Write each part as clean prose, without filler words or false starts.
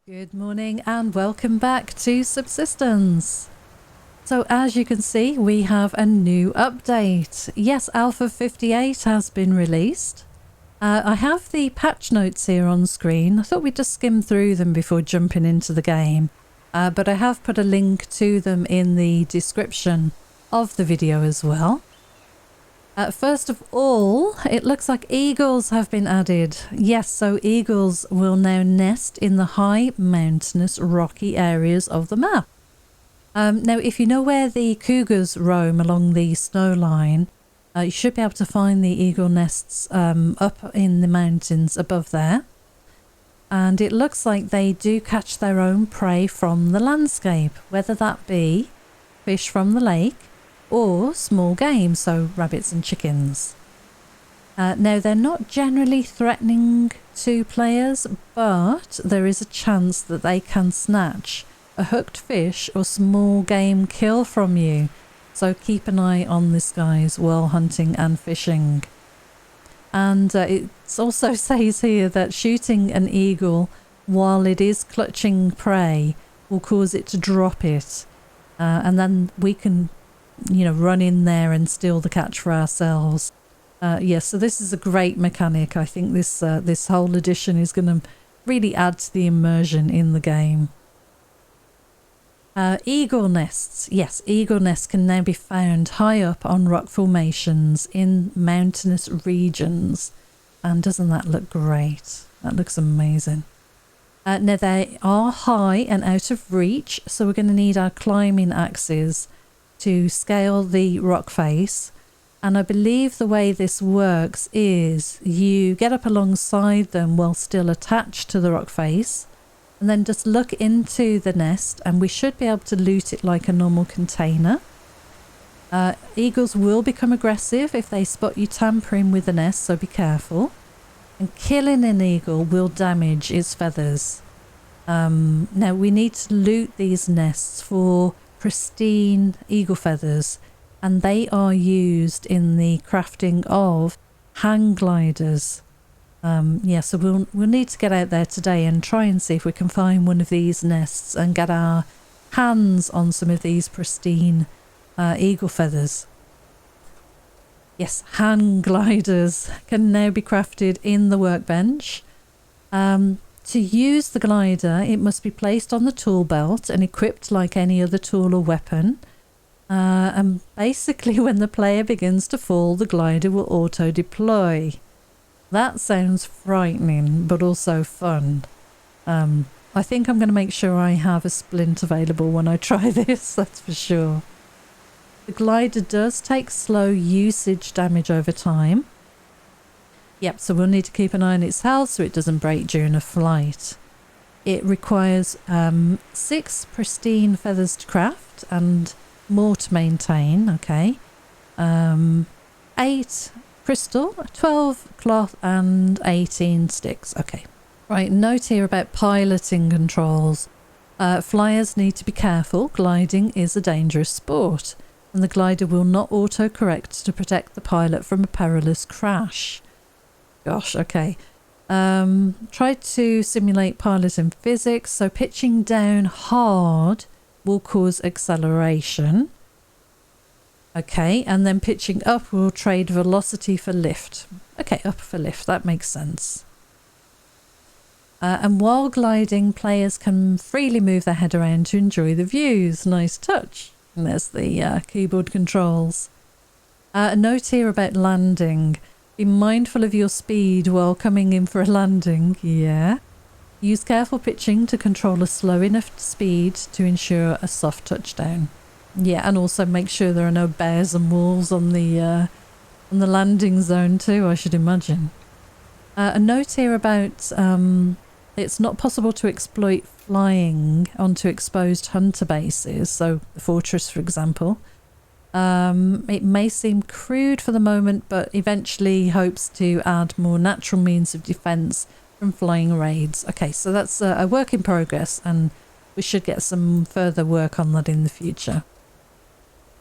Good morning and welcome back to Subsistence. So as you can see, we have a new update. Yes, Alpha 58 has been released. I have the patch notes here on screen. I thought we'd just skim through them before jumping into the game. But I have put a link to them in the description of the video as well. First of all, it looks like eagles have been added. Yes, so eagles will now nest in the high, mountainous, rocky areas of the map. Now, if you know where the cougars roam along the snow line, you should be able to find the eagle nests up in the mountains above there. And it looks like they do catch their own prey from the landscape, whether that be fish from the lake, or small game, so rabbits and chickens. Now, they're not generally threatening to players, but there is a chance that they can snatch a hooked fish or small game kill from you. So keep an eye on this, guys, while hunting and fishing. And it also says here that shooting an eagle while it is clutching prey will cause it to drop it. And then we can run in there and steal the catch for ourselves. Yes, so this is a great mechanic. I think this whole edition is going to really add to the immersion in the game. Eagle nests. Yes, eagle nests can now be found high up on rock formations in mountainous regions. And doesn't that look great? That looks amazing. Now they are high and out of reach, so we're going to need our climbing axes to scale the rock face. And I believe the way this works is you get up alongside them while still attached to the rock face, and then just look into the nest, and we should be able to loot it like a normal container. Eagles will become aggressive if they spot you tampering with the nest, so be careful. And killing an eagle will damage its feathers. Now we need to loot these nests for pristine eagle feathers, and they are used in the crafting of hang gliders. So we'll need to get out there today and try and see if we can find one of these nests and get our hands on some of these pristine eagle feathers. Yes, hang gliders can now be crafted in the workbench. To use the glider, it must be placed on the tool belt and equipped like any other tool or weapon. And basically when the player begins to fall, the glider will auto-deploy. That sounds frightening, but also fun. I think I'm going to make sure I have a splint available when I try this, that's for sure. The glider does take slow usage damage over time. Yep, so we'll need to keep an eye on its health so it doesn't break during a flight. It requires 6 pristine feathers to craft and more to maintain, okay. 8 crystal, 12 cloth and 18 sticks, okay. Right, note here about piloting controls. Flyers need to be careful. Gliding is a dangerous sport, and the glider will not auto-correct to protect the pilot from a perilous crash. Gosh, okay. Try to simulate piloting physics, so pitching down hard will cause acceleration. Okay, and then pitching up will trade velocity for lift. Okay, up for lift, that makes sense. And while gliding, players can freely move their head around to enjoy the views. Nice touch. And there's the keyboard controls. A note here about landing. Be mindful of your speed while coming in for a landing. Yeah. Use careful pitching to control a slow enough speed to ensure a soft touchdown. Yeah, and also make sure there are no bears and wolves on the landing zone too, I should imagine. A note here about it's not possible to exploit flying onto exposed hunter bases, so the fortress, for example. It may seem crude for the moment, but eventually hopes to add more natural means of defense from flying raids. Okay, so that's a work in progress, and we should get some further work on that in the future.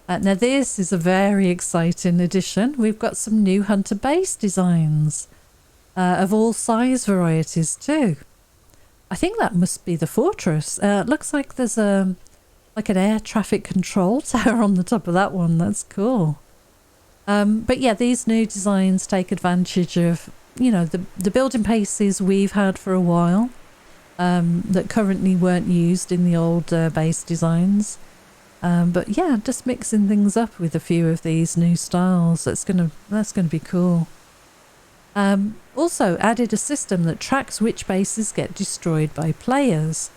Now this is a very exciting addition. We've got some new hunter base designs of all size varieties too. I think that must be the fortress. Looks like there's like an air traffic control tower on the top of that one. That's cool. But yeah, these new designs take advantage of, you know, the building paces we've had for a while, that currently weren't used in the old base designs. But yeah, just mixing things up with a few of these new styles. That's gonna be cool. Also added a system that tracks which bases get destroyed by players.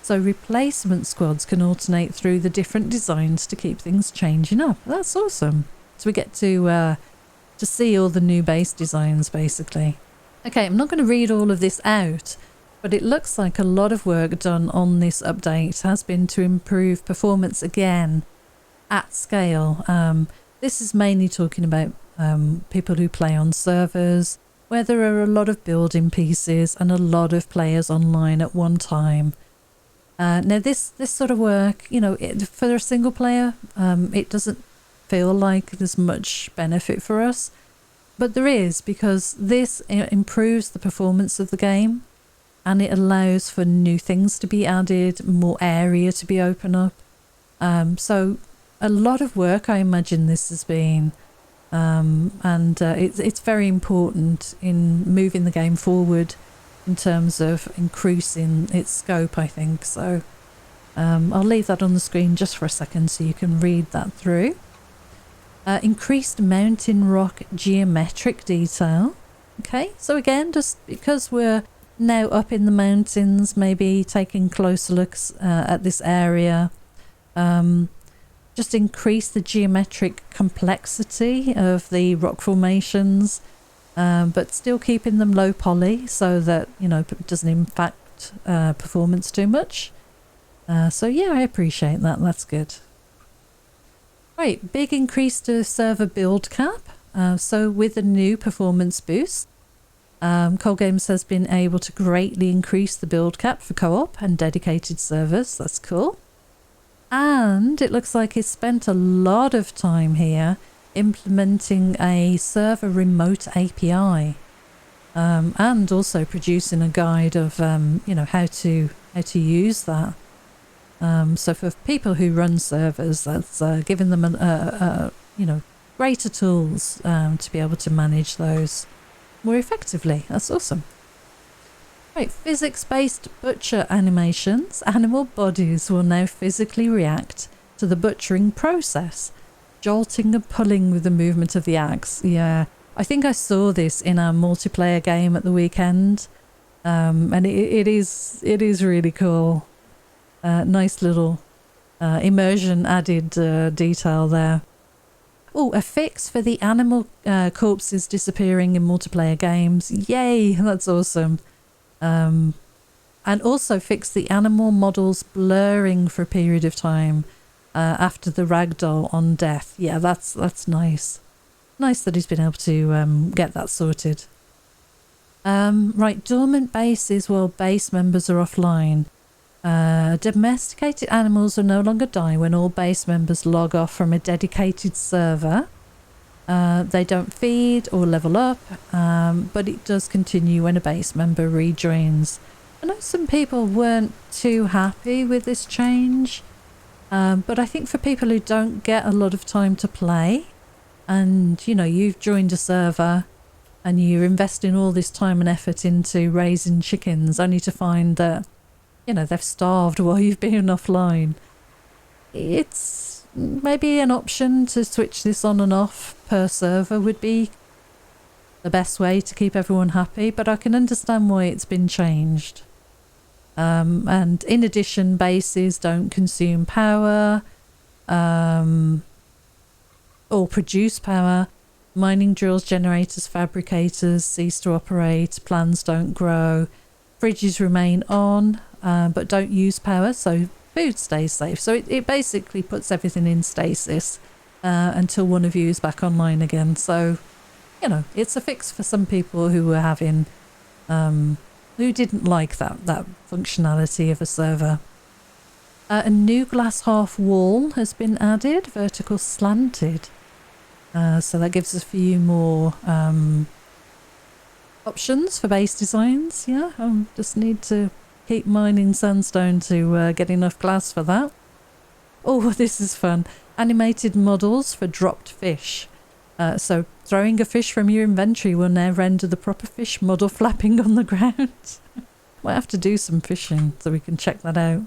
So replacement squads can alternate through the different designs to keep things changing up. That's awesome. So we get to see all the new base designs, basically. Okay, I'm not going to read all of this out, but it looks like a lot of work done on this update has been to improve performance again at scale. This is mainly talking about people who play on servers, where there are a lot of building pieces and a lot of players online at one time. Now this sort of work, you know, for a single player, it doesn't feel like there's much benefit for us, but there is, because this improves the performance of the game and it allows for new things to be added, more area to be opened up. So a lot of work, I imagine this has been, and it's very important in moving the game forward in terms of increasing its scope, I think. So I'll leave that on the screen just for a second so you can read that through. Increased mountain rock geometric detail. Okay, so again, just because we're now up in the mountains, maybe taking closer looks at this area, just increase the geometric complexity of the rock formations, but still keeping them low poly so that, you know, it doesn't impact performance too much. So yeah, I appreciate that. That's good. Right, big increase to server build cap. So with the new performance boost, Cold Games has been able to greatly increase the build cap for co-op and dedicated servers. That's cool. And it looks like it's spent a lot of time here implementing a server remote API, and also producing a guide of you know, how to use that. So for people who run servers, that's giving them you know, greater tools to be able to manage those more effectively. That's awesome. Right, physics-based butcher animations. Animal bodies will now physically react to the butchering process, jolting and pulling with the movement of the axe. Yeah, I think I saw this in our multiplayer game at the weekend, and it is really cool. Nice little immersion added detail there. Oh, a fix for the animal corpses disappearing in multiplayer games. Yay, that's awesome. And also fix the animal models blurring for a period of time after the ragdoll on death. Yeah, that's nice. Nice that he's been able to get that sorted. Right, dormant bases while base members are offline. Domesticated animals will no longer die when all base members log off from a dedicated server. They don't feed or level up, but it does continue when a base member rejoins. I know some people weren't too happy with this change, but I think for people who don't get a lot of time to play, and you know, you've joined a server and you're investing all this time and effort into raising chickens only to find that, you know, they've starved while you've been offline. It's maybe an option to switch this on and off per server would be the best way to keep everyone happy, but I can understand why it's been changed. And in addition, bases don't consume power or produce power. Mining drills, generators, fabricators cease to operate. Plants don't grow. Fridges remain on, but don't use power, so food stays safe. So it basically puts everything in stasis until one of you is back online again. So, you know, it's a fix for some people who were having, who didn't like that functionality of a server. A new glass half wall has been added, vertical slanted. So that gives us a few more options for base designs. Yeah, just need to keep mining sandstone to get enough glass for that. Oh, this is fun. Animated models for dropped fish. So throwing a fish from your inventory will now render the proper fish model flapping on the ground. Might have to do some fishing so we can check that out.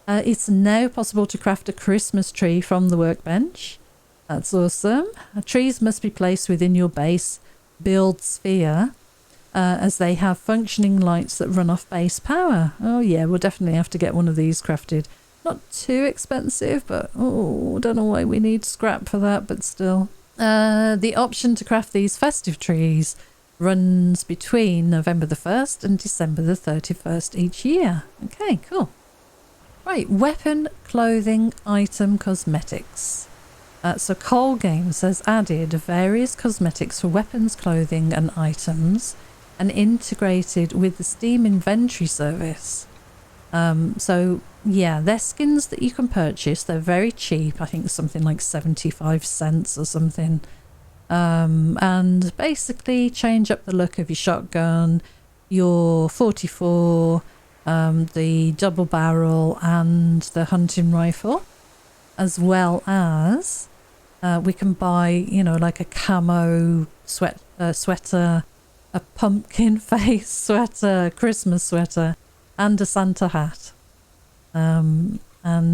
It's now possible to craft a Christmas tree from the workbench. That's awesome. Trees must be placed within your base build sphere, as they have functioning lights that run off base power. Oh yeah, we'll definitely have to get one of these crafted. Not too expensive, but oh, don't know why we need scrap for that, but still. The option to craft these festive trees runs between November the 1st and December the 31st each year. Okay, cool. Right, weapon, clothing, item, cosmetics. So Cole Games has added various cosmetics for weapons, clothing and items and integrated with the Steam inventory service. So yeah, they're skins that you can purchase. They're very cheap. I think something like 75 cents or something. And basically change up the look of your shotgun, your 44, the double barrel and the hunting rifle, as well as we can buy, you know, like a camo sweater, a pumpkin face sweater, Christmas sweater, and a Santa hat. And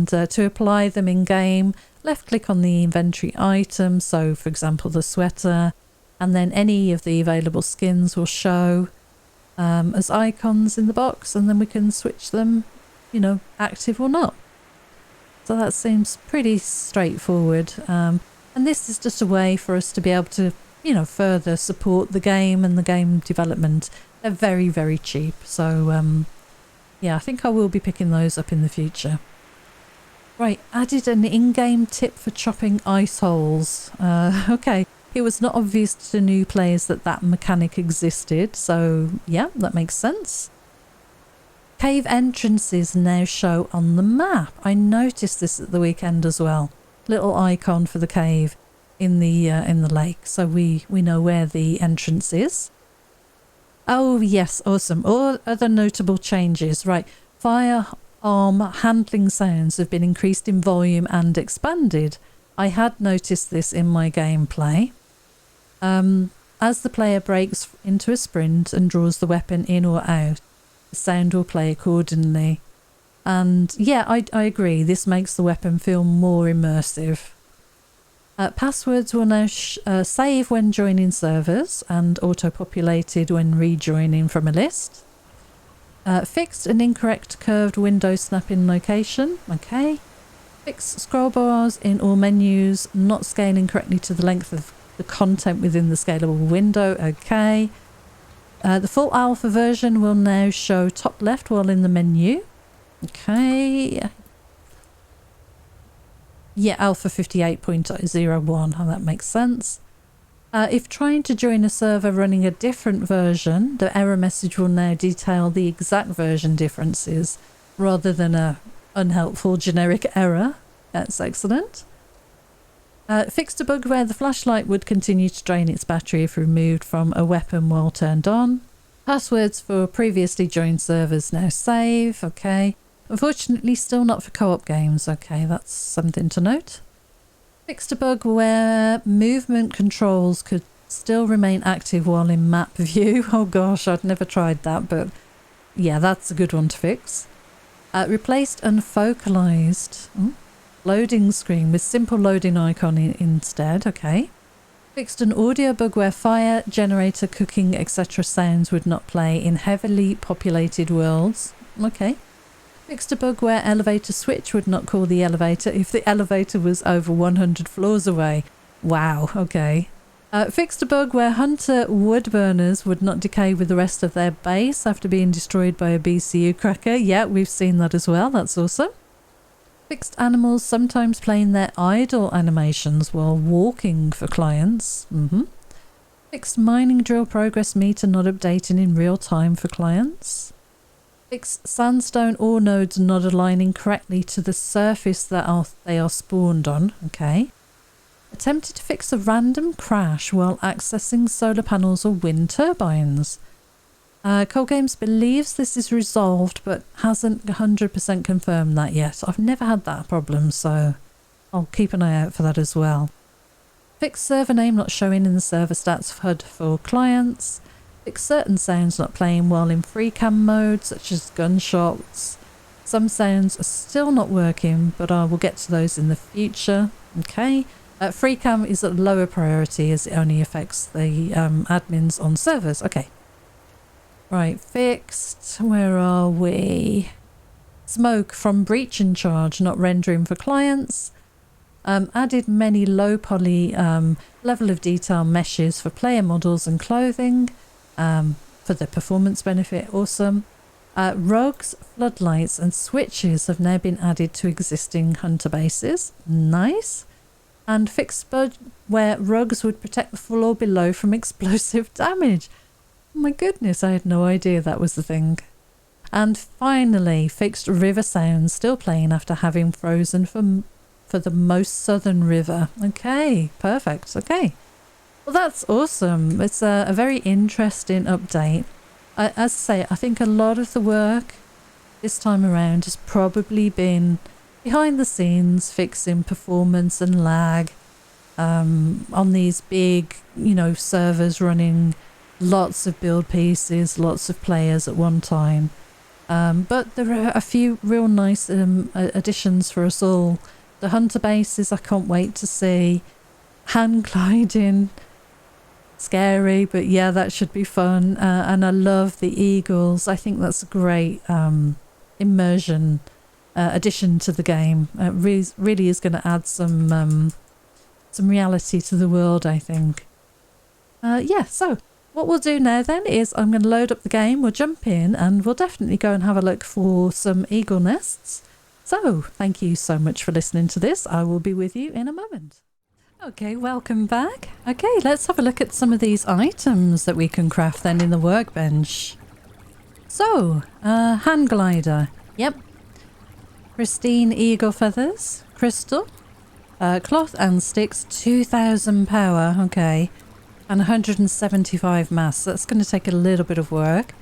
to apply them in game, left click on the inventory item, so for example the sweater, and then any of the available skins will show as icons in the box, and then we can switch them, you know, active or not. So that seems pretty straightforward, and this is just a way for us to be able to, you know, further support the game and the game development. They're very, very cheap, so yeah, I think I will be picking those up in the future. Right, added an in-game tip for chopping ice holes. Okay, it was not obvious to new players that that mechanic existed, so yeah, that makes sense. Cave entrances now show on the map. I noticed this at the weekend as well. Little icon for the cave in the lake, so we know where the entrance is. Oh yes, awesome. All other notable changes. Right, firearm handling sounds have been increased in volume and expanded. I had noticed this in my gameplay. As the player breaks into a sprint and draws the weapon in or out, the sound will play accordingly. And yeah, I agree. This makes the weapon feel more immersive. Passwords will now save when joining servers and auto-populated when rejoining from a list. Fixed an incorrect curved window snapping location. Okay. Fixed scroll bars in all menus, not scaling correctly to the length of the content within the scalable window. Okay. The full alpha version will now show top left while in the menu. Okay. Yeah, alpha 58.01. Oh, that makes sense. If trying to join a server running a different version, the error message will now detail the exact version differences rather than a unhelpful generic error. That's excellent. Fixed a bug where the flashlight would continue to drain its battery if removed from a weapon while turned on. Passwords for previously joined servers now save. Okay. Unfortunately, still not for co-op games. Okay, that's something to note. Fixed a bug where movement controls could still remain active while in map view. Oh gosh, I'd never tried that, but yeah, that's a good one to fix. Replaced unfocalized loading screen with simple loading icon instead. Okay. Fixed an audio bug where fire, generator, cooking, etc. sounds would not play in heavily populated worlds. Okay. Fixed a bug where elevator switch would not call the elevator if the elevator was over 100 floors away. Wow, okay. Fixed a bug where hunter wood burners would not decay with the rest of their base after being destroyed by a BCU cracker. Yeah, we've seen that as well. That's awesome. Fixed animals sometimes playing their idle animations while walking for clients. Fixed mining drill progress meter not updating in real time for clients. Fixed sandstone ore nodes not aligning correctly to the surface that they are spawned on. Okay. Attempted to fix a random crash while accessing solar panels or wind turbines. Cold Games believes this is resolved, but hasn't 100% confirmed that yet. I've never had that problem, so I'll keep an eye out for that as well. Fix server name not showing in the server stats of HUD for clients. Fix certain sounds not playing while in free cam mode, such as gunshots. Some sounds are still not working, but I will get to those in the future. Okay. Free cam is at lower priority as it only affects the admins on servers. Okay. Right, fixed. Where are we? Smoke from breach in charge not rendering for clients. Added many low poly level of detail meshes for player models and clothing for the performance benefit. Awesome. Rugs, floodlights and switches have now been added to existing hunter bases. Nice. And fixed bug where rugs would protect the floor below from explosive damage. Oh my goodness, I had no idea that was the thing. And finally, fixed river sounds still playing after having frozen for the most southern river. Okay, perfect. Okay. Well, that's awesome. It's a very interesting update. As I say, I think a lot of the work this time around has probably been behind the scenes, fixing performance and lag on these big, servers running lots of build pieces, lots of players at one time. But there are a few real nice additions for us all. The hunter bases I can't wait to see. Hand gliding, scary, but yeah, that should be fun. And I love the eagles. I think that's a great immersion addition to the game. It really is going to add some reality to the world, I think. Yeah, so what we'll do now then is I'm going to load up the game, we'll jump in and we'll definitely go and have a look for some eagle nests. So thank you so much for listening to this. I will be with you in a moment. Okay, welcome back. Okay, let's have a look at some of these items that we can craft then in the workbench. So, hand glider. Yep. Pristine eagle feathers. Crystal. Cloth and sticks. 2000 power. Okay. And 175 mass. That's going to take a little bit of work.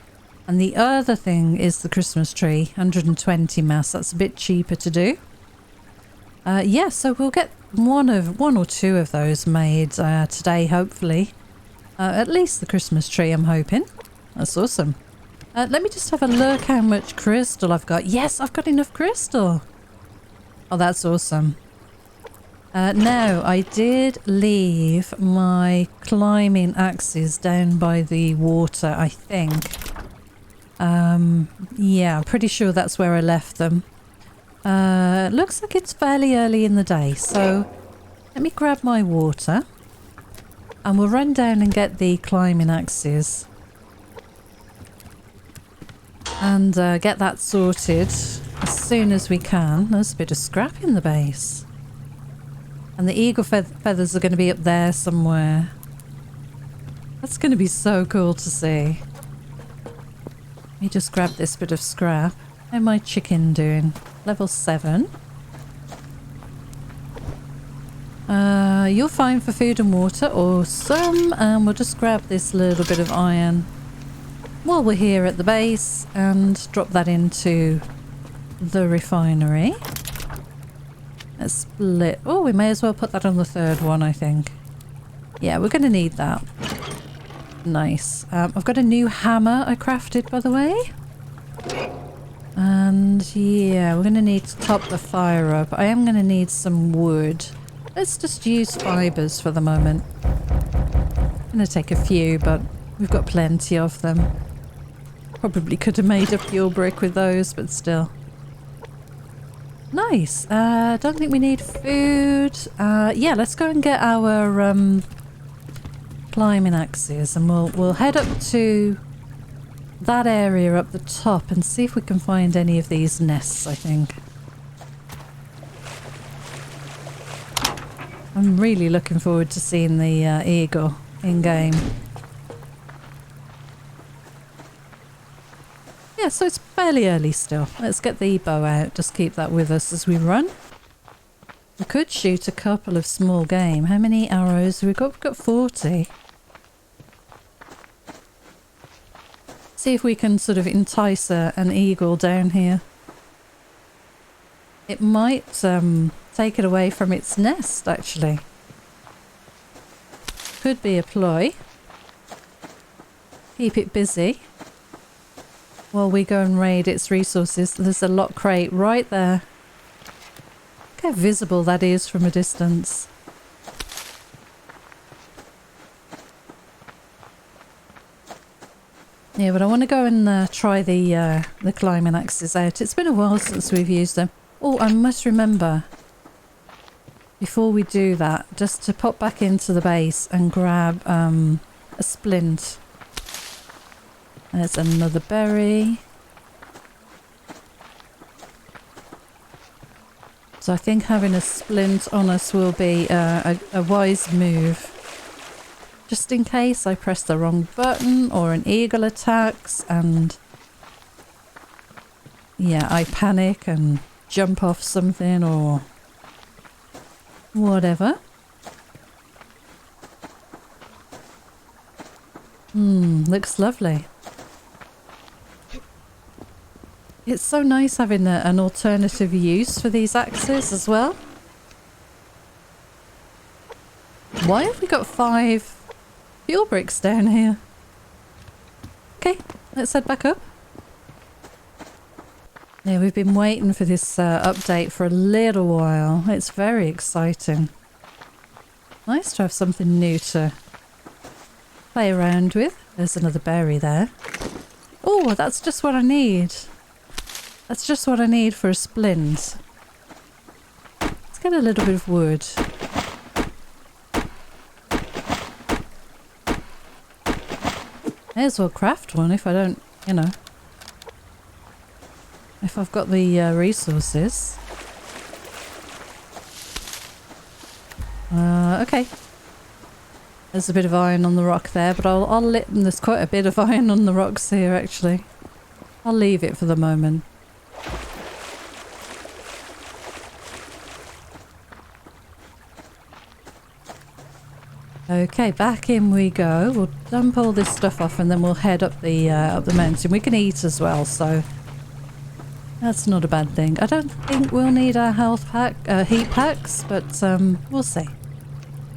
And the other thing is the Christmas tree. 120 mass. That's a bit cheaper to do. Yeah, so we'll get one or two of those made today, hopefully. At least the Christmas tree, I'm hoping. That's awesome. Let me just have a look how much crystal I've got. Yes, I've got enough crystal. Oh, that's awesome. Now, I did leave my climbing axes down by the water, I think. Yeah, I'm pretty sure that's where I left them. Looks like it's fairly early in the day, so let me grab my water and we'll run down and get the climbing axes and get that sorted as soon as we can. There's a bit of scrap in the base. And the eagle feathers are going to be up there somewhere. That's going to be so cool to see. Let me just grab this bit of scrap. How's my chicken doing? Level 7. You're fine for food and water. Awesome. And we'll just grab this little bit of iron while we're here at the base and drop that into the refinery. Let's split. Oh, we may as well put that on the third one, I think. Yeah, we're going to need that. Nice. I've got a new hammer I crafted, by the way. And yeah, we're going to need to top the fire up. I am going to need some wood. Let's just use fibers for the moment. I'm going to take a few, but we've got plenty of them. Probably could have made a fuel brick with those, but still. Nice. Don't think we need food. Yeah, let's go and get our climbing axes, and we'll head up to that area up the top and see if we can find any of these nests, I think. I'm really looking forward to seeing the eagle in game. Yeah, so it's fairly early still. Let's get the bow out. Just keep that with us as we run. We could shoot a couple of small game. How many arrows have we got? We've got 40. See if we can sort of entice an eagle down here. It might take it away from its nest, actually. Could be a ploy. Keep it busy while we go and raid its resources. There's a lock crate right there. Look how visible that is from a distance. Yeah, but I want to go and try the climbing axes out. It's been a while since we've used them. Oh, I must remember, before we do that, just to pop back into the base and grab a splint. There's another berry. So I think having a splint on us will be a wise move. Just in case I press the wrong button or an eagle attacks and yeah, I panic and jump off something or whatever. Looks lovely. It's so nice having an alternative use for these axes as well. Why have we got 5 fuel bricks down here? Okay, let's head back up. Yeah, we've been waiting for this update for a little while. It's very exciting. Nice to have something new to play around with. There's another berry there. Oh, that's just what I need. That's just what I need for a splint. Let's get a little bit of wood. May as well craft one if I don't, you know, if I've got the resources. Okay. There's a bit of iron on the rock there, but there's quite a bit of iron on the rocks here actually. I'll leave it for the moment. Okay, back in we go. We'll dump all this stuff off and then we'll head up the mountain. We can eat as well, so that's not a bad thing. I don't think we'll need our health pack, heat packs, but we'll see.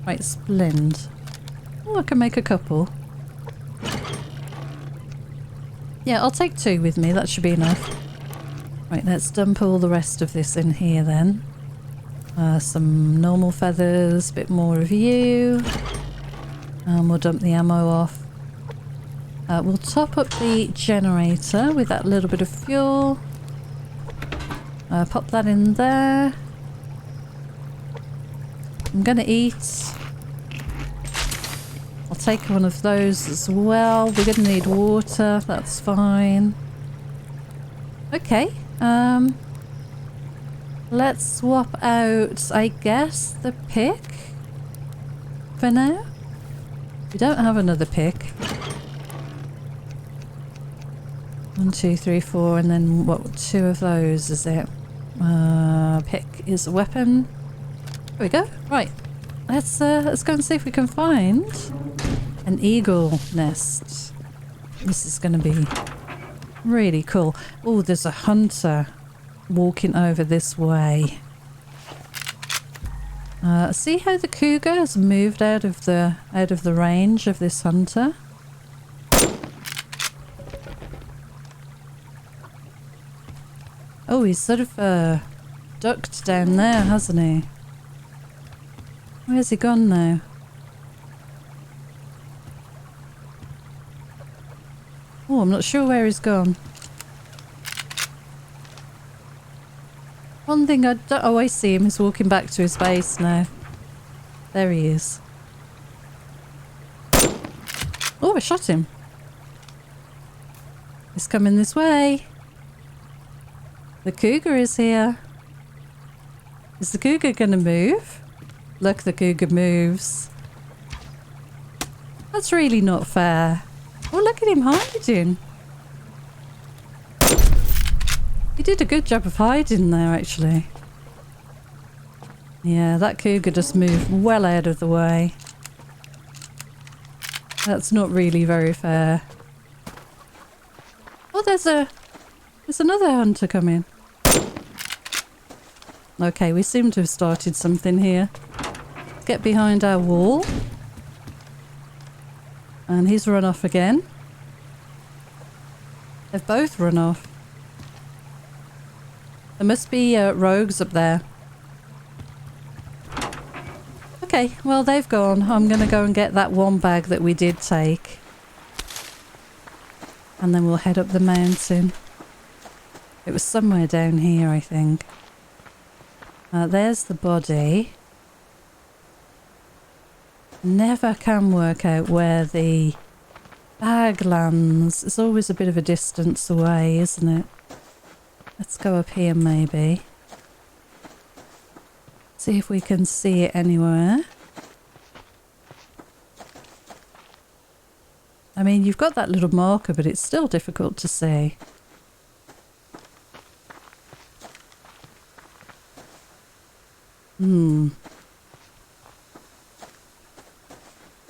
Right, splint. Oh, I can make a couple. Yeah, I'll take 2 with me. That should be enough. Right, let's dump all the rest of this in here then. Some normal feathers, a bit more of you. We'll dump the ammo off. We'll top up the generator with that little bit of fuel. Pop that in there. I'm gonna eat. I'll take one of those as well. We're gonna need water, that's fine. Okay, let's swap out, I guess, the pick for now. We don't have another pick. 1, 2, 3, 4, and then what? 2 of those, is it? Pick is a weapon. There we go. Right. Let's go and see if we can find an eagle nest. This is going to be really cool. Oh, there's a hunter walking over this way. See how the cougar has moved out of the range of this hunter? Oh, he's sort of ducked down there, hasn't he? Where's he gone now? Oh, I'm not sure where he's gone. One thing I don't always see him is walking back to his base now. There he is. Oh, I shot him. He's coming this way. The cougar is here. Is the cougar gonna move? Look, the cougar moves. That's really not fair. Oh, look at him hiding. He did a good job of hiding there, actually. Yeah, that cougar just moved well out of the way. That's not really very fair. Oh, there's another hunter coming. Okay, we seem to have started something here. Let's get behind our wall. And he's run off again. They've both run off. There must be rogues up there. Okay, well they've gone. I'm going to go and get that one bag that we did take. And then we'll head up the mountain. It was somewhere down here, I think. There's the body. Never can work out where the bag lands. It's always a bit of a distance away, isn't it? Let's go up here maybe. See if we can see it anywhere. I mean, you've got that little marker, but it's still difficult to see.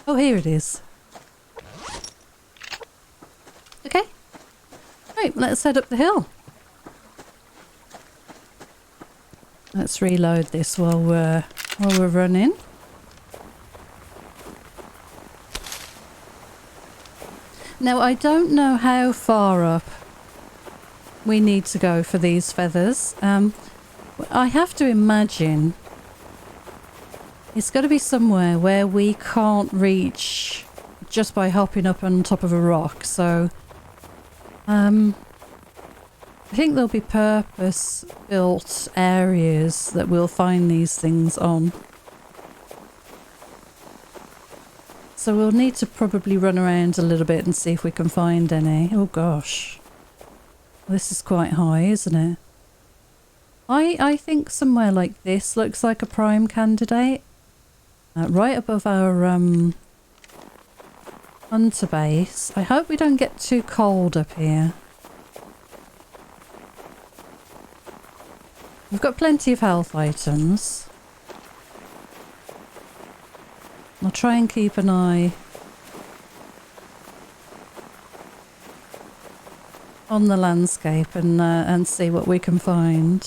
Oh, here it is. Okay. Right, let's head up the hill. Let's reload this while we're running. Now, I don't know how far up we need to go for these feathers. I have to imagine it's got to be somewhere where we can't reach just by hopping up on top of a rock. So, I think there'll be purpose-built areas that we'll find these things on. So we'll need to probably run around a little bit and see if we can find any. Oh gosh. This is quite high, isn't it? I think somewhere like this looks like a prime candidate. Right above our hunter base. I hope we don't get too cold up here. We've got plenty of health items. I'll try and keep an eye on the landscape and see what we can find.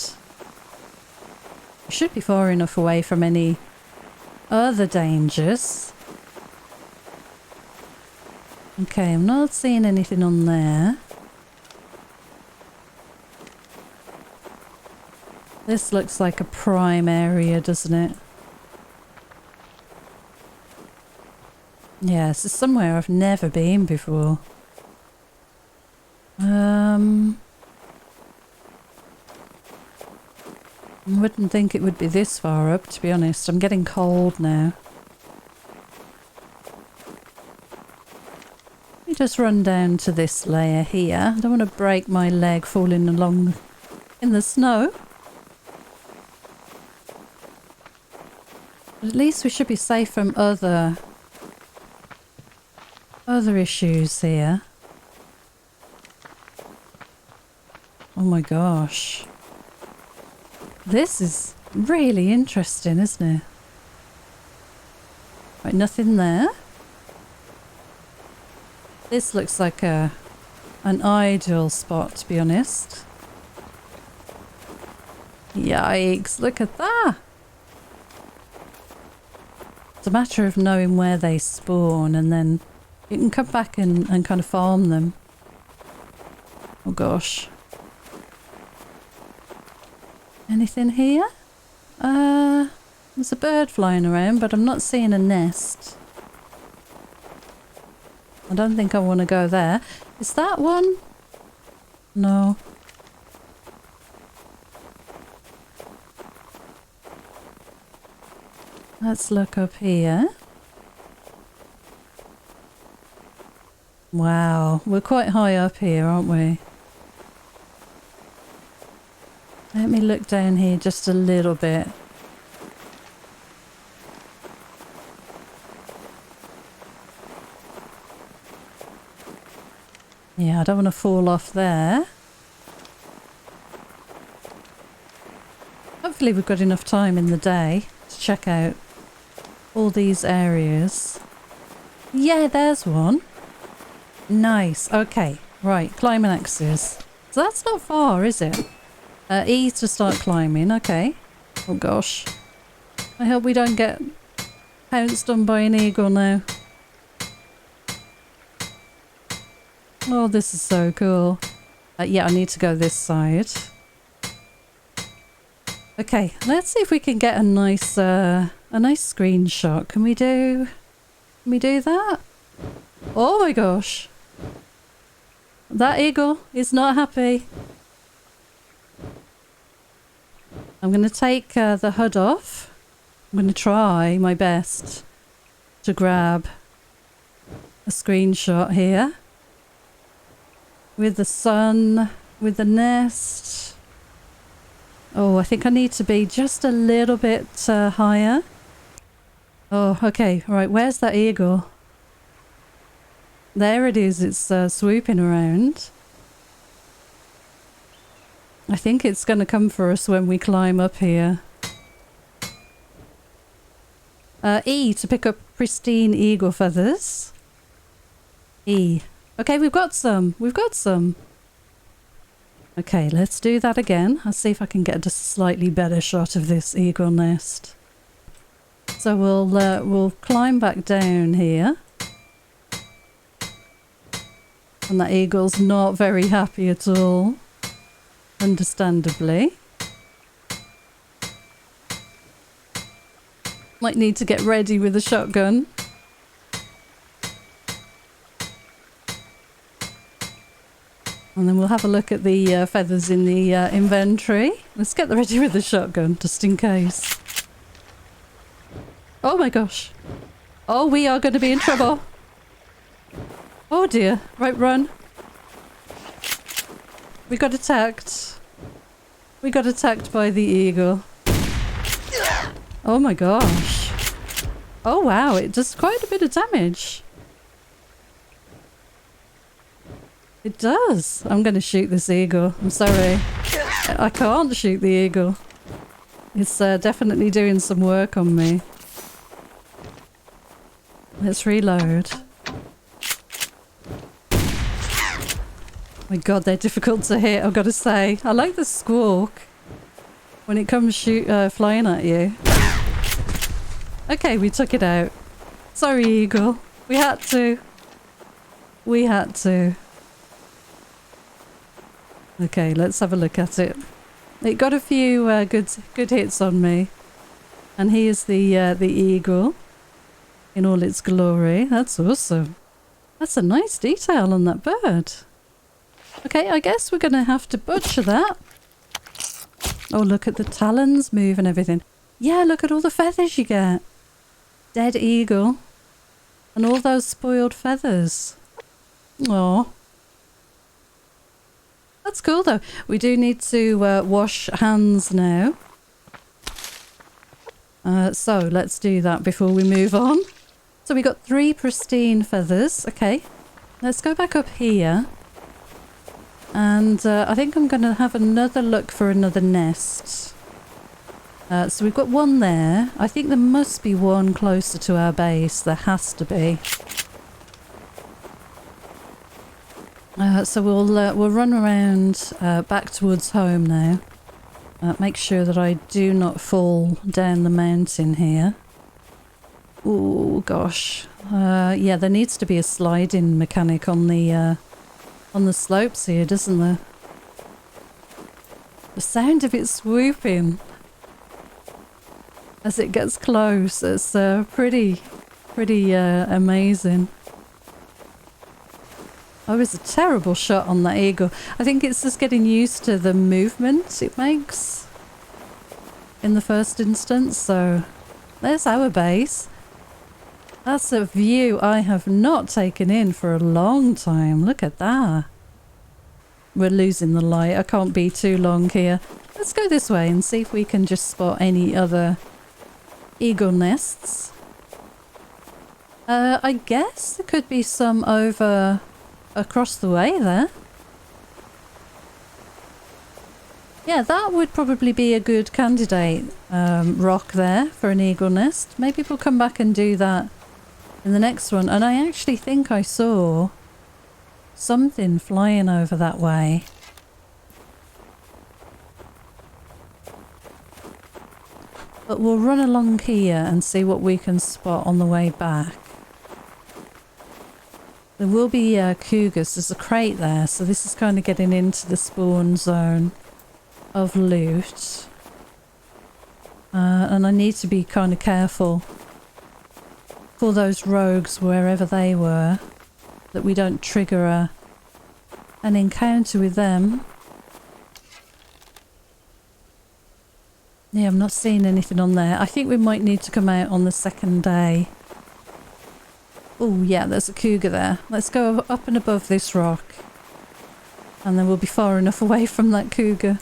We should be far enough away from any other dangers. Okay, I'm not seeing anything on there. This looks like a prime area, doesn't it? Yeah, this is somewhere I've never been before. I wouldn't think it would be this far up, to be honest. I'm getting cold now. Let me just run down to this layer here. I don't want to break my leg falling along in the snow. But at least we should be safe from other issues here. Oh my gosh. This is really interesting, isn't it? Right, nothing there. This looks like an ideal spot, to be honest. Yikes, look at that! It's a matter of knowing where they spawn, and then you can come back and kind of farm them. Oh gosh. Anything here? There's a bird flying around, but I'm not seeing a nest. I don't think I want to go there. Is that one? No. Let's look up here. Wow, we're quite high up here, aren't we? Let me look down here just a little bit. Yeah, I don't want to fall off there. Hopefully we've got enough time in the day to check out all these areas. Yeah, there's one. Nice. Okay, Right, climbing axes. So that's not far, is it? E to start climbing, okay. Oh gosh. I hope we don't get pounced on by an eagle now. Oh, this is so cool. Yeah, I need to go this side. Okay, let's see if we can get a nice screenshot. Can we do that? Oh my gosh. That eagle is not happy. I'm going to take the HUD off. I'm going to try my best to grab a screenshot here. With the sun, with the nest. Oh, I think I need to be just a little bit higher. Oh, okay. Right, where's that eagle? There it is. It's swooping around. I think it's going to come for us when we climb up here. E to pick up pristine eagle feathers. E. Okay, we've got some. We've got some. Okay, let's do that again. I'll see if I can get just a slightly better shot of this eagle nest. So we'll climb back down here. And that eagle's not very happy at all. Understandably. Might need to get ready with a shotgun. And then we'll have a look at the feathers in the inventory. Let's get ready with the shotgun, just in case. Oh my gosh. Oh, we are going to be in trouble. Oh dear. Right, run. We got attacked. We got attacked by the eagle. Oh my gosh. Oh wow, it does quite a bit of damage. It does. I'm going to shoot this eagle. I'm sorry. I can't shoot the eagle. It's definitely doing some work on me. Let's reload. My god, they're difficult to hit, I've got to say. I like the squawk when it comes flying at you. Okay, we took it out. Sorry, eagle. We had to. We had to. Okay, let's have a look at it. It got a few good hits on me. And here's the eagle in all its glory. That's awesome. That's a nice detail on that bird. Okay, I guess we're going to have to butcher that. Oh, look at the talons move and everything. Yeah, look at all the feathers you get. Dead eagle. And all those spoiled feathers. Aww. That's cool though. We do need to wash hands now. So let's do that before we move on. So we got 3 pristine feathers. Okay, let's go back up here. And I think I'm going to have another look for another nest. So we've got one there. I think there must be one closer to our base. There has to be. So we'll run around back towards home now. Make sure that I do not fall down the mountain here. Oh gosh, yeah, there needs to be a sliding mechanic on the slopes here, doesn't there? The sound of it swooping as it gets close, it's pretty amazing. Oh, it was a terrible shot on that eagle. I think it's just getting used to the movement it makes in the first instance. So there's our base. That's a view I have not taken in for a long time. Look at that. We're losing the light. I can't be too long here. Let's go this way and see if we can just spot any other eagle nests. I guess there could be some over across the way there. Yeah, that would probably be a good candidate rock there for an eagle nest. Maybe we'll come back and do that in the next one. And I actually think I saw something flying over that way. But we'll run along here and see what we can spot on the way back. There will be cougars. There's a crate there, so this is kind of getting into the spawn zone of loot. And I need to be kind of careful for those rogues wherever they were, that we don't trigger an encounter with them. Yeah, I'm not seeing anything on there. I think we might need to come out on the second day. Oh yeah, there's a cougar there. Let's go up and above this rock. And then we'll be far enough away from that cougar.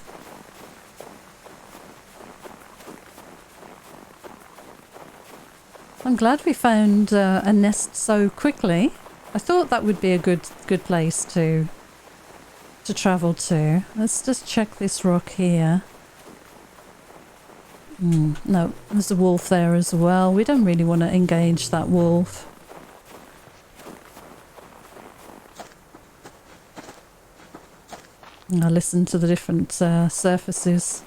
I'm glad we found a nest so quickly. I thought that would be a good place to travel to. Let's just check this rock here. No, there's a wolf there as well. We don't really want to engage that wolf. I'll listen to the different surfaces.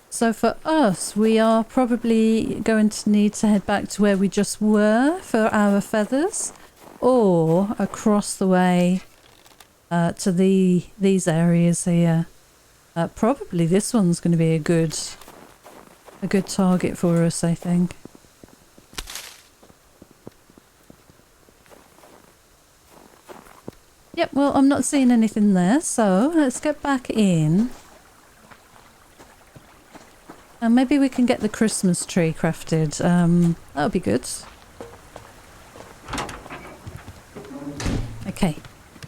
So for us, we are probably going to need to head back to where we just were for our feathers, or across the way to these areas here. Probably this one's going to be a good target for us, I think. Yep, well, I'm not seeing anything there, so let's get back in. And maybe we can get the Christmas tree crafted. That would be good. Okay.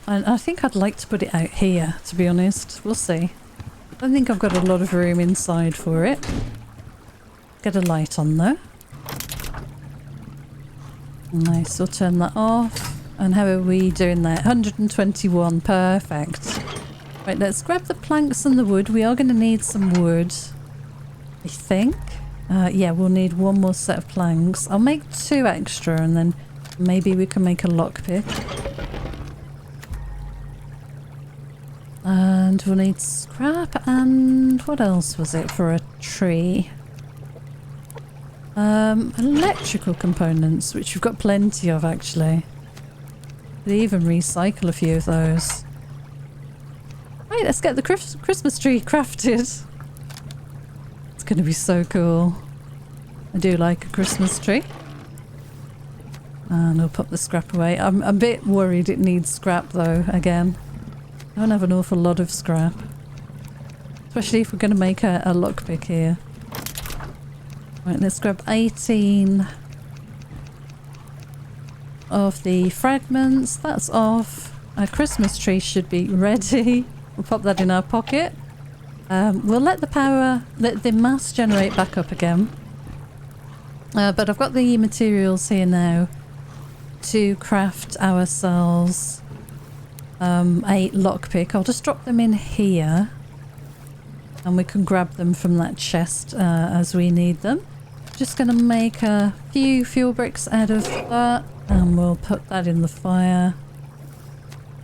And I think I'd like to put it out here, to be honest. We'll see. I don't think I've got a lot of room inside for it. Get a light on though. Nice, we'll turn that off. And how are we doing there? 121, perfect. Right, let's grab the planks and the wood. We are going to need some wood, I think. Yeah, we'll need one more set of planks. I'll make 2 extra and then maybe we can make a lockpick. And we'll need scrap and what else was it for a tree? Electrical components, which we've got plenty of actually. Could even recycle a few of those. Right, let's get the Christmas tree crafted. It's going to be so cool. I do like a Christmas tree. And I'll put the scrap away. I'm a bit worried it needs scrap though, again. I don't have an awful lot of scrap. Especially if we're going to make a lockpick here. Right, let's grab 18 of the fragments. That's off. Our Christmas tree should be ready. We'll pop that in our pocket. We'll let the mass generate back up again. But I've got the materials here now to craft ourselves a lockpick. I'll just drop them in here and we can grab them from that chest as we need them. Just going to make a few fuel bricks out of that and we'll put that in the fire.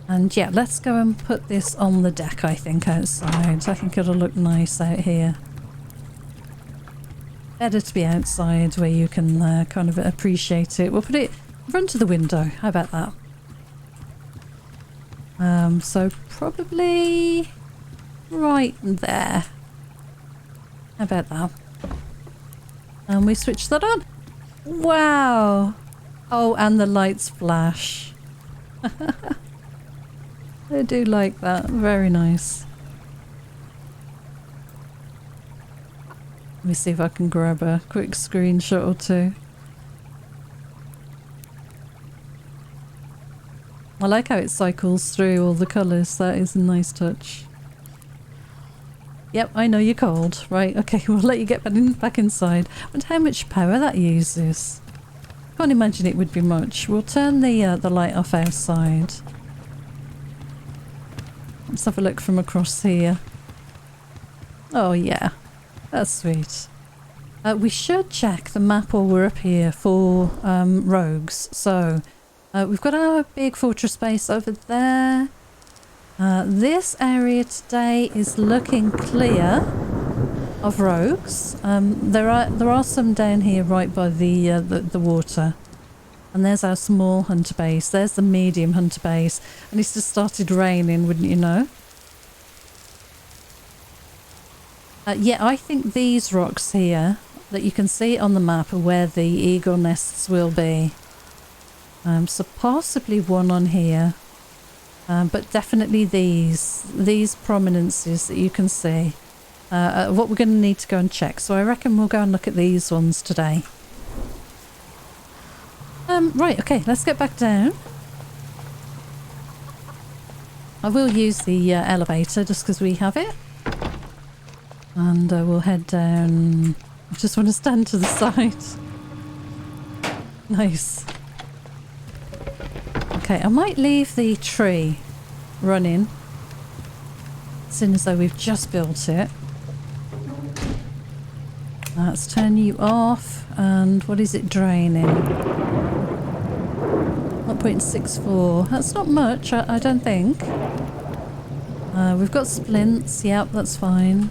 And yeah, let's go and put this on the deck, I think, outside. I think it'll look nice out here. Better to be outside where you can kind of appreciate it. We'll put it in front of the window. How about that? So probably right there. How about that? And we switch that on. Wow! Oh, and the lights flash. I do like that. Very nice. Let me see if I can grab a quick screenshot or two. I like how it cycles through all the colours. That is a nice touch. Yep, I know you're cold. Right, okay, we'll let you get back inside. I wonder how much power that uses. Can't imagine it would be much. We'll turn the light off outside. Let's have a look from across here. Oh yeah, that's sweet. We should check the map while we're up here for rogues. So We've got our big fortress base over there. This area today is looking clear of rogues. There are some down here right by the water. And there's our small hunter base. There's the medium hunter base. And it's just started raining, wouldn't you know? Yeah, I think these rocks here that you can see on the map are where the eagle nests will be. So possibly one on here. But definitely these prominences that you can see. What we're going to need to go and check. So I reckon we'll go and look at these ones today. Right, okay, let's get back down. I will use the elevator just because we have it. And we'll head down. I just want to stand to the side. Nice. Okay, I might leave the tree running. Seeing as though we've just built it. Let's turn you off. And what is it draining? 1.64. That's not much, I don't think. We've got splints. Yep, that's fine.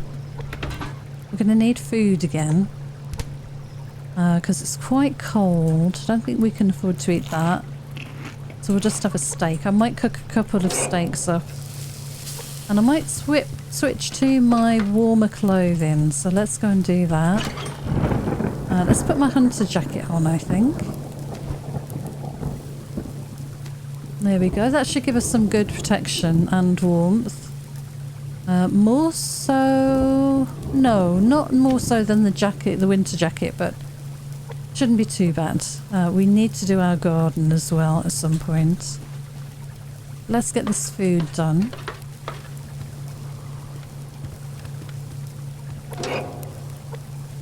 We're going to need food again. Because it's quite cold. I don't think we can afford to eat that. So we'll just have a steak. I might cook a couple of steaks up. And I might switch to my warmer clothing. So let's go and do that. Let's put my hunter jacket on, I think. There we go. That should give us some good protection and warmth. More so... No, not more so than the jacket, the winter jacket, but shouldn't be too bad. We need to do our garden as well at some point. Let's get this food done.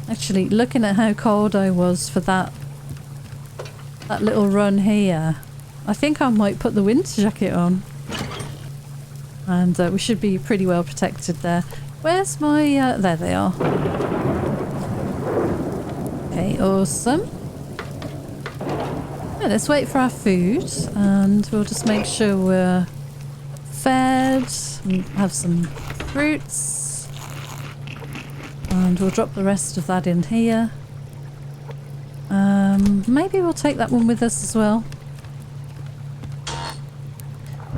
Actually, looking at how cold I was for that little run here, I think I might put the winter jacket on. And we should be pretty well protected there. Where's my... there they are. Okay, awesome. Yeah, let's wait for our food. And we'll just make sure we're fed. And have some fruits. And we'll drop the rest of that in here. Maybe we'll take that one with us as well.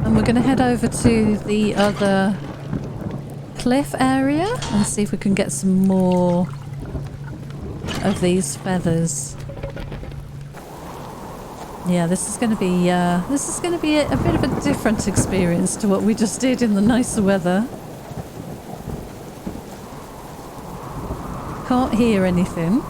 And we're going to head over to the other cliff area and see if we can get some more of these feathers. Yeah, this is going to be a bit of a different experience to what we just did in the nicer weather. Can't hear anything.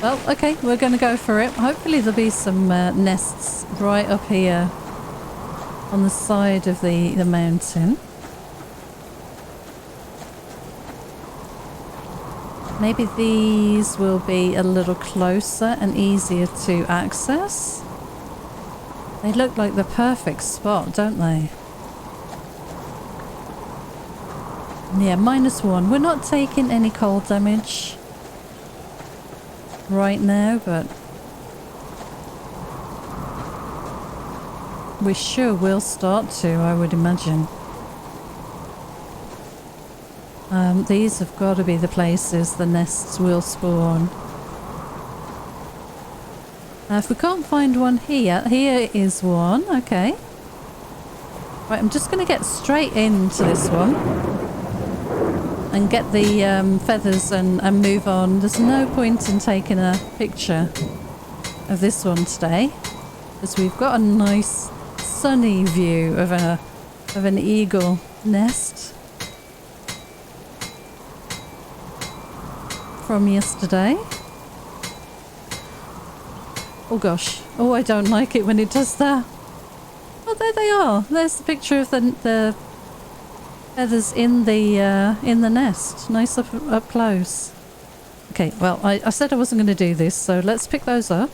Well, okay, we're going to go for it. Hopefully there'll be some nests right up here on the side of the mountain. Maybe these will be a little closer and easier to access. They look like the perfect spot, don't they? Yeah, -1. We're not taking any cold damage right now, but we sure will start to, I would imagine. These have got to be the places the nests will spawn. If we can't find one here, here is one, okay. Right, I'm just going to get straight into this one and get the feathers and move on. There's no point in taking a picture of this one today, because we've got a nice sunny view of an eagle nest from yesterday. Oh gosh, oh, I don't like it when it does that. Oh, there they are. There's the picture of the feathers in the nest. Nice up close. Okay, well, I said I wasn't going to do this, so let's pick those up.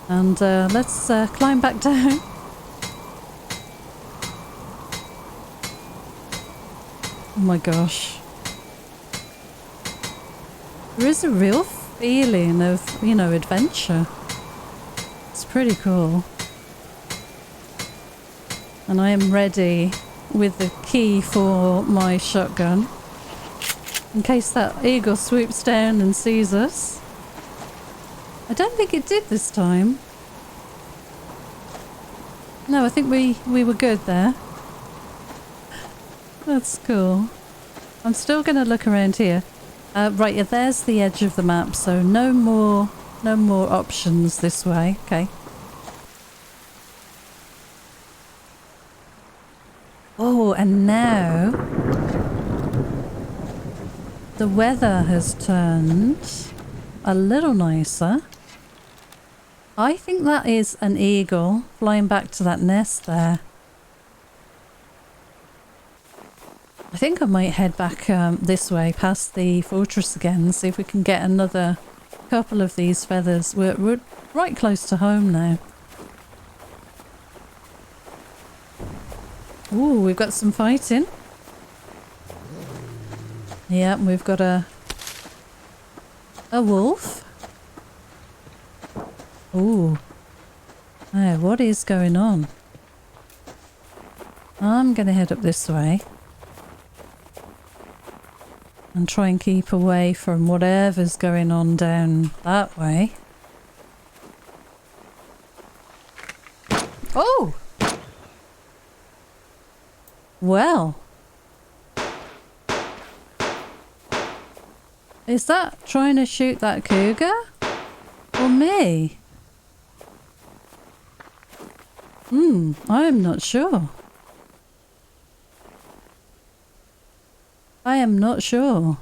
And let's climb back down. Oh my gosh. There is a real feeling of, you know, adventure. It's pretty cool. And I am ready with the key for my shotgun in case that eagle swoops down and sees us. I don't think it did this time. No, I think we were good there. That's cool. I'm still going to look around here. Right, yeah, there's the edge of the map, so no more options this way. Okay. Oh, and now the weather has turned a little nicer. I think that is an eagle flying back to that nest there. I think I might head back this way past the fortress again and see if we can get another couple of these feathers. We're right close to home now. Ooh, we've got some fighting. Yeah, we've got a wolf. Ooh. Oh, what is going on? I'm going to head up this way and try and keep away from whatever's going on down that way. Oh! Well. Is that trying to shoot that cougar? Or me? I'm not sure. I am not sure.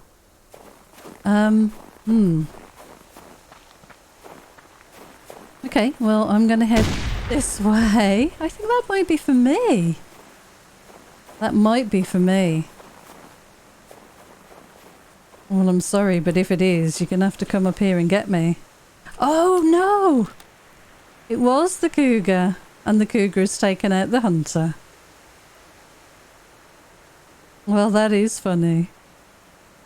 Okay, well, I'm gonna head this way. I think that might be for me. That might be for me. Well, I'm sorry, but if it is, you're gonna have to come up here and get me. Oh, no! It was the cougar, and the cougar has taken out the hunter. Well, that is funny.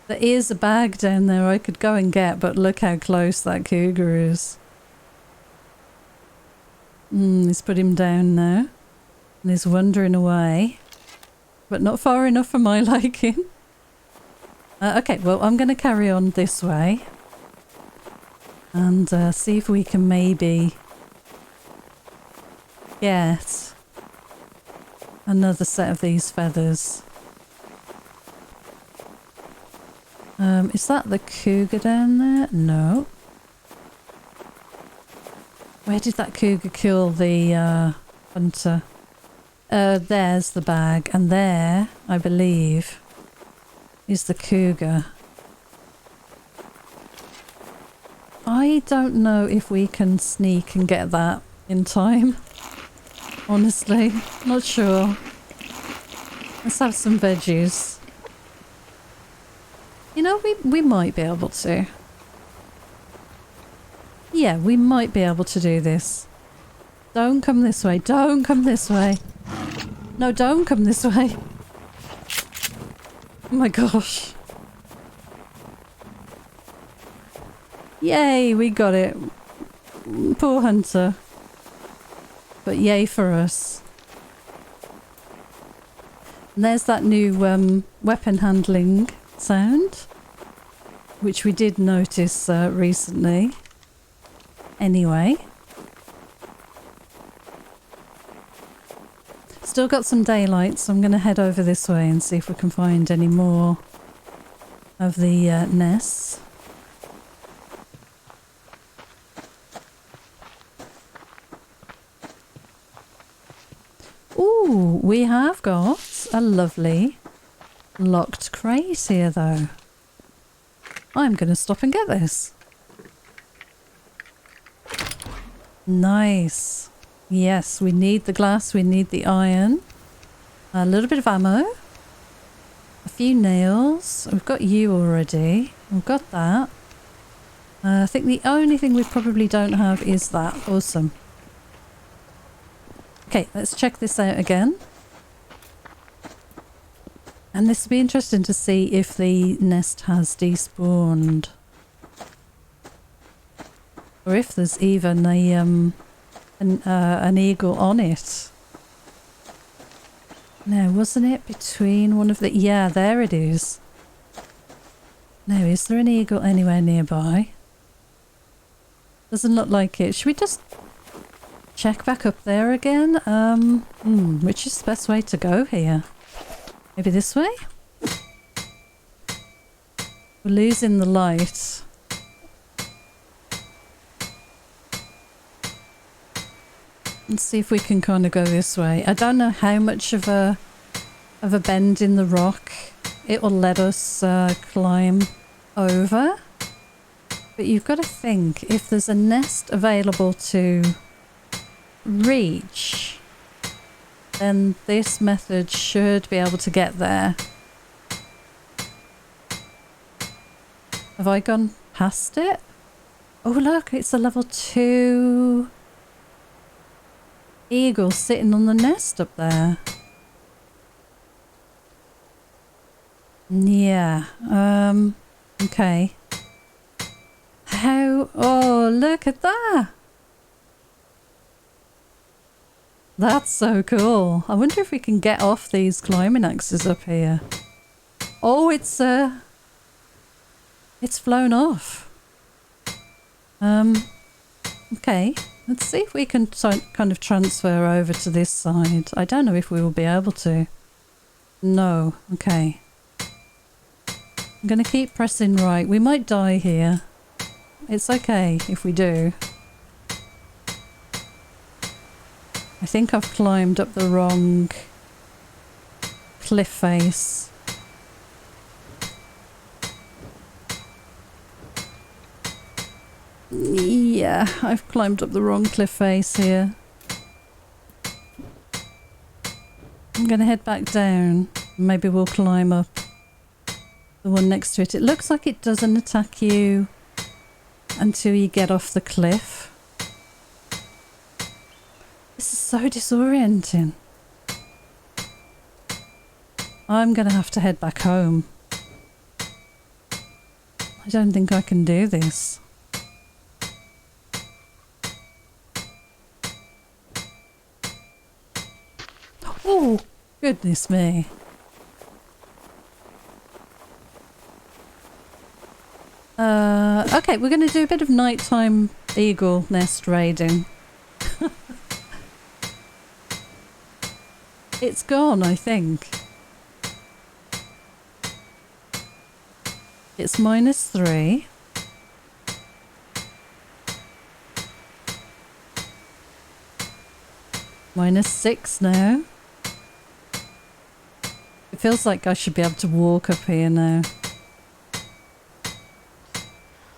There is a bag down there I could go and get, but look how close that cougar is. He's put him down now. And he's wandering away. But not far enough for my liking. Okay, well, I'm going to carry on this way. And see if we can maybe get another set of these feathers. Is that the cougar down there? No. Where did that cougar kill the hunter? There's the bag, and there, I believe, is the cougar. I don't know if we can sneak and get that in time. Honestly, not sure. Let's have some veggies. You know, we might be able to. Yeah, we might be able to do this. Don't come this way. Don't come this way. No, don't come this way. Oh my gosh. Yay, we got it. Poor hunter. But yay for us. And there's that new weapon handling sound, which we did notice recently. Anyway. Still got some daylight, so I'm going to head over this way and see if we can find any more of the nests. Ooh, we have got a lovely locked crate here though. I'm going to stop and get this. Nice. Yes, we need the glass, we need the iron. A little bit of ammo. A few nails. We've got you already. We've got that. I think the only thing we probably don't have is that. Awesome. Okay, let's check this out again. And this will be interesting to see if the nest has despawned. Or if there's even an eagle on it. No, wasn't it between one of the... Yeah, there it is. No, is there an eagle anywhere nearby? Doesn't look like it. Should we just check back up there again? Which is the best way to go here? Maybe this way? We're losing the light. Let's see if we can kind of go this way. I don't know how much of a bend in the rock it will let us climb over. But you've got to think, if there's a nest available to reach, then this method should be able to get there. Have I gone past it? Oh look, it's a level 2 eagle sitting on the nest up there. Yeah, okay. How? Oh, look at that. That's so cool. I wonder if we can get off these climbing axes up here. Oh, it's flown off. Okay. Let's see if we can kind of transfer over to this side. I don't know if we will be able to. No. Okay. I'm going to keep pressing right. We might die here. It's okay if we do. I think I've climbed up the wrong cliff face. Yeah, I've climbed up the wrong cliff face here. I'm going to head back down. Maybe we'll climb up the one next to it. It looks like it doesn't attack you until you get off the cliff. This is so disorienting. I'm going to have to head back home. I don't think I can do this. Oh, goodness me. Okay, we're going to do a bit of nighttime eagle nest raiding. It's gone, I think. It's -3. -6 now. It feels like I should be able to walk up here now.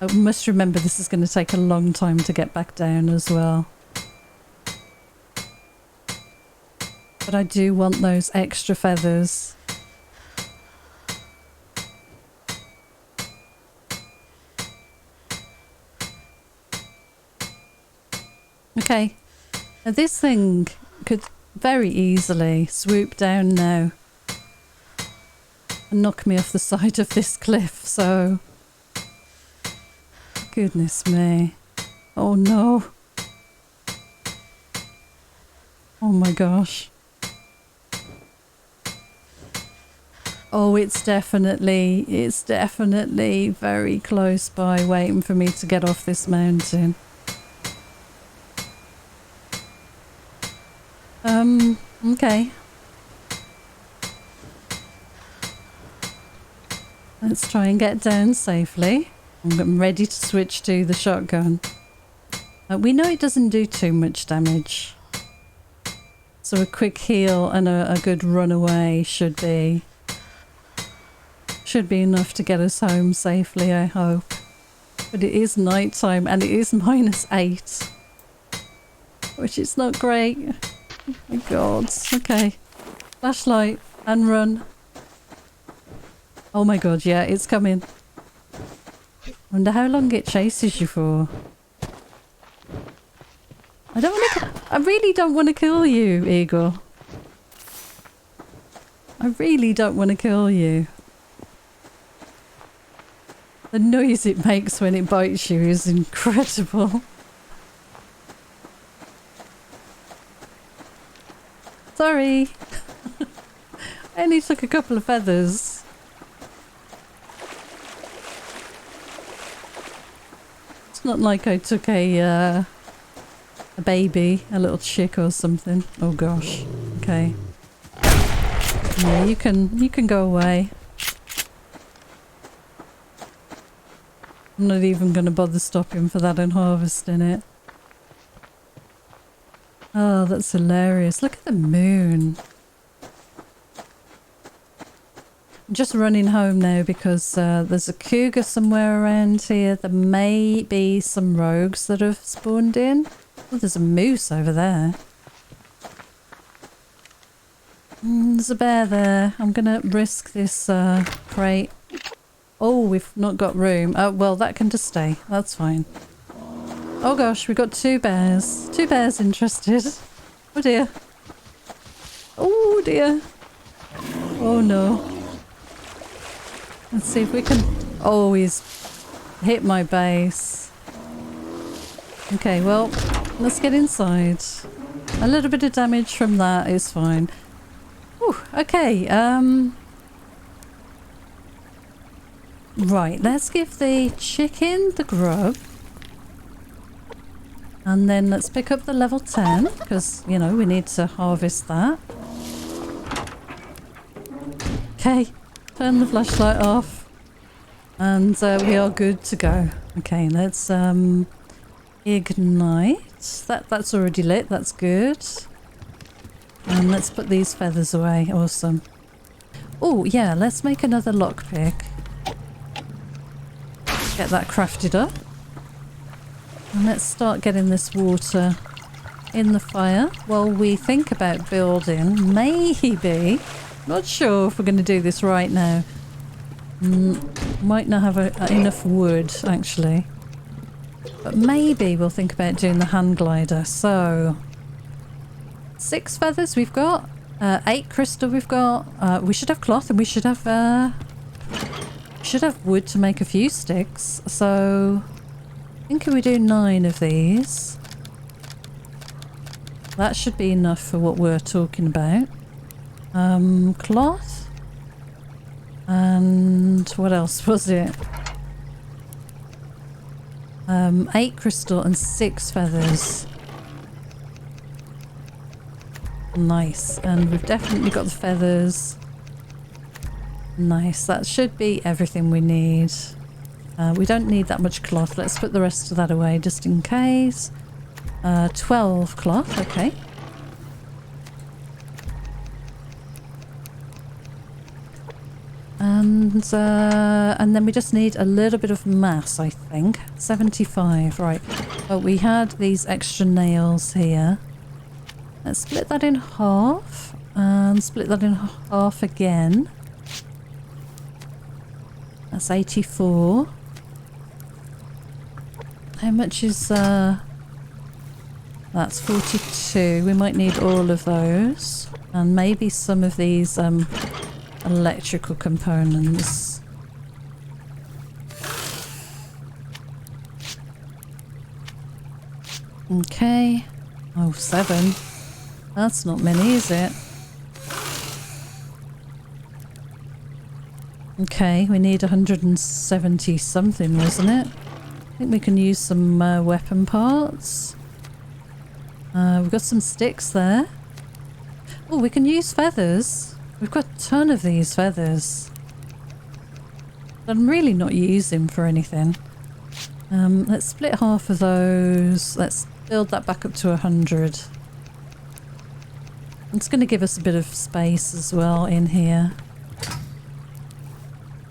I must remember this is going to take a long time to get back down as well. But I do want those extra feathers. Okay. Now this thing could very easily swoop down now and knock me off the side of this cliff, so... Goodness me. Oh no. Oh my gosh. Oh, it's definitely very close by, waiting for me to get off this mountain. Okay. Let's try and get down safely. I'm ready to switch to the shotgun. We know it doesn't do too much damage. So a quick heal and a good run away should be enough to get us home safely, I hope. But it is night time and it is -8. Which is not great. Oh my god. Okay. Flashlight and run. Oh my god, yeah, it's coming. Wonder how long it chases you for. I really don't want to kill you, Eagle. I really don't want to kill you. The noise it makes when it bites you is incredible. Sorry. I only took a couple of feathers. It's not like I took a baby, a little chick or something. Oh gosh. Okay. Yeah, you can go away. I'm not even going to bother stopping for that and harvesting it. Oh, that's hilarious. Look at the moon. I'm just running home now because there's a cougar somewhere around here. There may be some rogues that have spawned in. Oh, there's a moose over there. There's a bear there. I'm going to risk this crate. Oh, we've not got room. Oh, well, that can just stay. That's fine. Oh gosh, we got two bears. Two bears interested. Oh dear. Oh dear. Oh no. Let's see if we can... Oh, he's hit my base. Okay, well, let's get inside. A little bit of damage from that is fine. Whew, okay, right, let's give the chicken the grub. And then let's pick up the level 10, because, you know, we need to harvest that. Okay, turn the flashlight off. And we are good to go. Okay, let's ignite. That's already lit, that's good. And let's put these feathers away, awesome. Oh, yeah, let's make another lockpick. Get that crafted up. And let's start getting this water in the fire while we think about building. Maybe, not sure if we're going to do this right now. Might not have enough wood, actually. But maybe we'll think about doing the hand glider. So, 6 feathers we've got. 8 crystal we've got. We should have cloth and we should have wood to make a few sticks. So... I think we do 9 of these. That should be enough for what we're talking about. Cloth. And what else was it? 8 crystal and 6 feathers. Nice. And we've definitely got the feathers. Nice. That should be everything we need. We don't need that much cloth. Let's put the rest of that away just in case. 12 cloth, okay. And then we just need a little bit of mass, I think. 75, right. Oh, we had these extra nails here. Let's split that in half. And split that in half again. That's 84. How much is that's 42. We might need all of those. And maybe some of these electrical components. Okay. Oh, 7. That's not many, is it? Okay, we need 170 something, wasn't it? I think we can use some weapon parts. We've got some sticks there. Oh, we can use feathers. We've got a ton of these feathers. I'm really not using for anything. Let's split half of those. Let's build that back up to 100. It's going to give us a bit of space as well in here.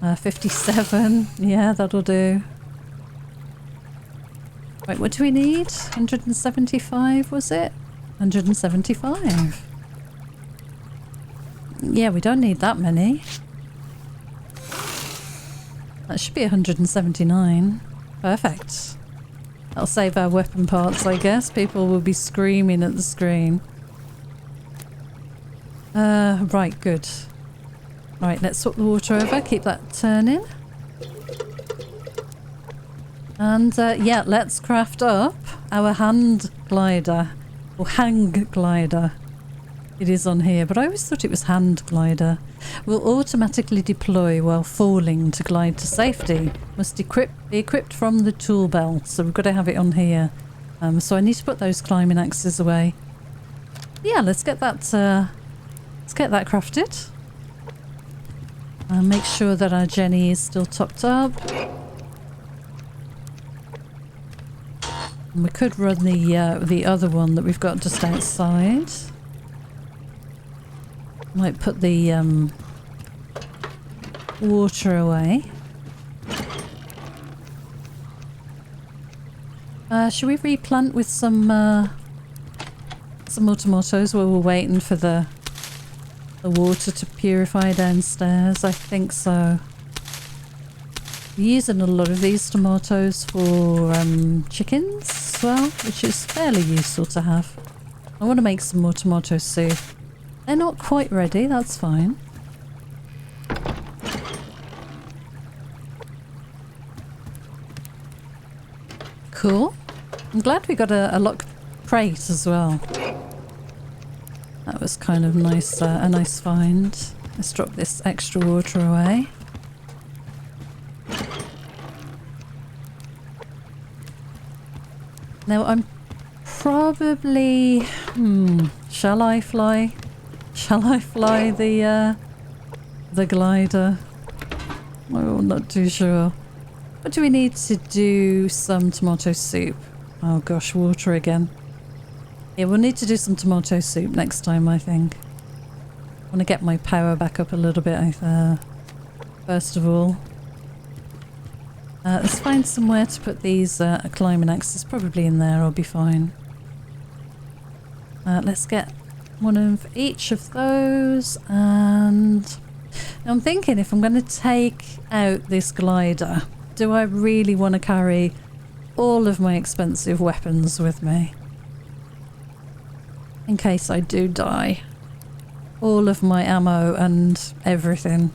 57. Yeah, that'll do. Right, what do we need? 175, was it? 175. Yeah, we don't need that many. That should be 179. Perfect. That'll save our weapon parts, I guess. People will be screaming at the screen. Right, good. Right, let's swap the water over, keep that turning. And yeah, let's craft up our hand glider, or hang glider. It is on here, but I always thought it was hand glider. Will automatically deploy while falling to glide to safety. Must be equipped from the tool belt. So we've got to have it on here. So I need to put those climbing axes away. Yeah, let's get that crafted. Make sure that our Jenny is still topped up. And we could run the other one that we've got just outside. Might put the water away. Should we replant with some more tomatoes while we're waiting for the water to purify downstairs? I think so. We're using a lot of these tomatoes for chickens as well, which is fairly useful to have. I want to make some more tomato soup. They're not quite ready, that's fine. Cool. I'm glad we got a lock crate as well. That was kind of nice, a nice find. Let's drop this extra water away. Now I'm probably... shall I fly? Shall I fly the glider? Oh, I'm not too sure. What do we need to do? Some tomato soup. Oh gosh, water again. Yeah, we'll need to do some tomato soup next time, I think. I want to get my power back up a little bit, first of all. Let's find somewhere to put these climbing axes. Probably in there, I'll be fine. Let's get one of each of those, and now I'm thinking if I'm going to take out this glider, do I really want to carry all of my expensive weapons with me? In case I do die. All of my ammo and everything.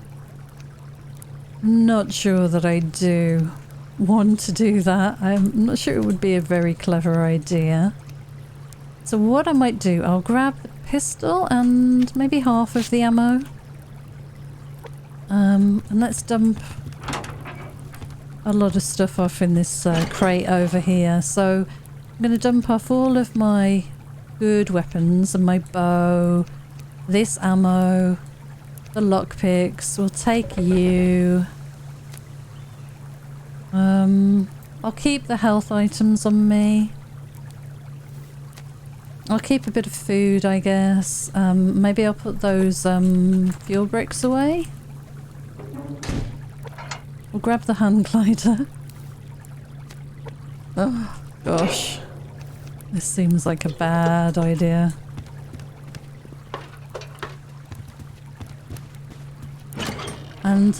Not sure that I do want to do that. I'm not sure it would be a very clever idea. So what I might do, I'll grab the pistol and maybe half of the ammo. And let's dump a lot of stuff off in this crate over here. So I'm going to dump off all of my good weapons and my bow, this ammo, the lockpicks. We'll take you. I'll keep the health items on me. I'll keep a bit of food, I guess. Maybe I'll put those fuel bricks away. We'll grab the hand glider. Oh, gosh. This seems like a bad idea. And,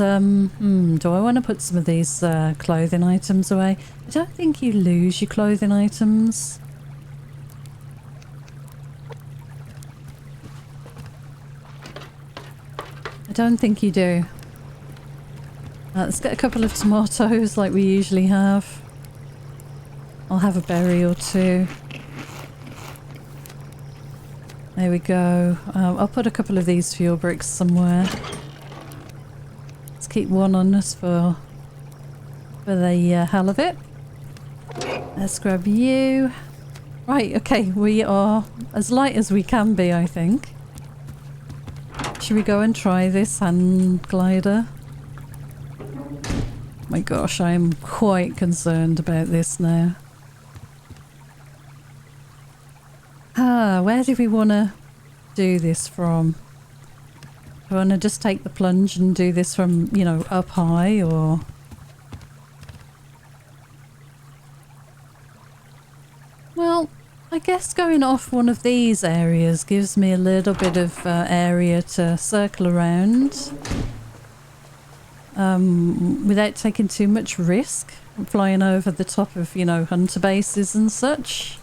do I want to put some of these clothing items away? I don't think you lose your clothing items. I don't think you do. Let's get a couple of tomatoes like we usually have. I'll have a berry or two. There we go. I'll put a couple of these fuel bricks somewhere. Let's keep one on us for the hell of it. Let's grab you. Right, okay, we are as light as we can be, I think. Should we go and try this hand glider? My gosh, I'm quite concerned about this now. Where do we want to do this from? Do I want to just take the plunge and do this from, you know, up high, or... Well, I guess going off one of these areas gives me a little bit of area to circle around. Without taking too much risk. Flying over the top of, you know, hunter bases and such.